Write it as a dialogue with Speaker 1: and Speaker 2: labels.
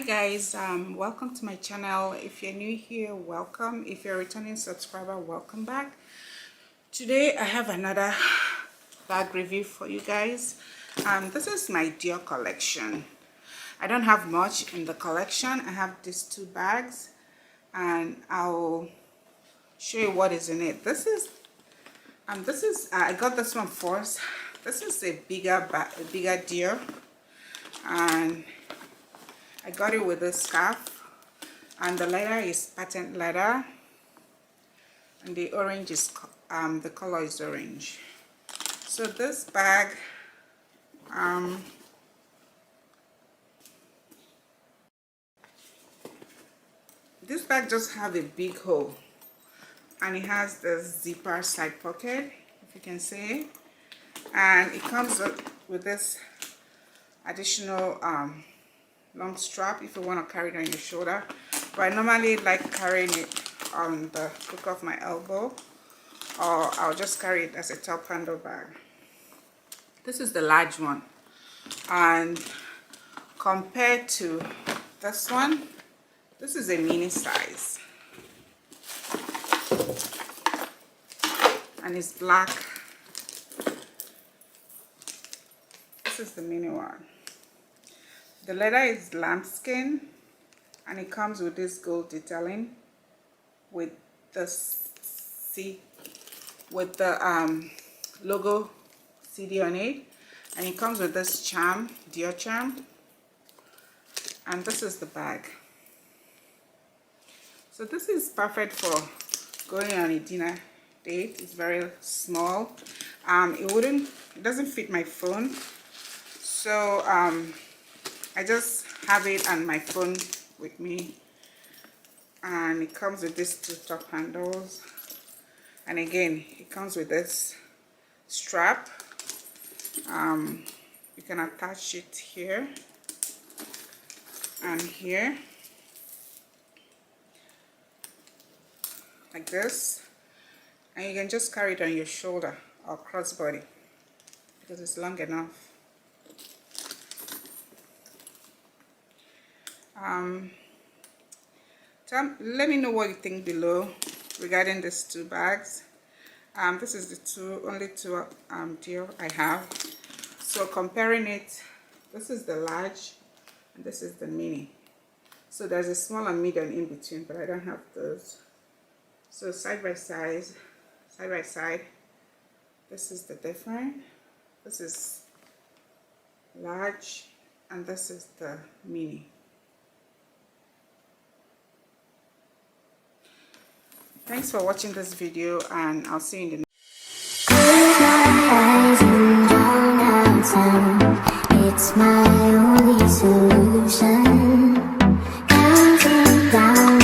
Speaker 1: Hi guys, welcome to my channel. If you're new here, welcome. If you're a returning subscriber, welcome back. Today I have another bag review for you guys. This is my Dior collection. I don't have much in the collection. I have these two bags and I'll show you what is in it. This is I got this one first. This is a bigger Dior, and I got it with a scarf, and the leather is patent leather, and the orange is the color is orange. So this bag, just have a big hole, and it has the zipper side pocket, if you can see, and it comes with this additional long strap if you want to carry it on your shoulder, but I normally like carrying it on the hook of my elbow, or I'll just carry it as a top handle bag. This is the large one, and compared to this one, this is a mini size, and it's black. This is the mini one. The leather is lambskin, and it comes with this gold detailing with the logo CD on it, and it comes with this charm, Dior charm, and this is the bag. So this is perfect for going on a dinner date. It's very small. It doesn't fit my phone, so I just have it and my phone with me, and it comes with these two top handles, and again it comes with this strap. You can attach it here and here like this, and you can just carry it on your shoulder or crossbody because it's long enough. Let me know what you think below regarding these two bags. This is the only two Dior I have. So comparing it, this is the large and this is the mini. So there's a small and medium in between, but I don't have those. So side by side, this is the different. This is large and this is the mini. Thanks for watching this video, and I'll see you in the next. It's my only solution. Counting down.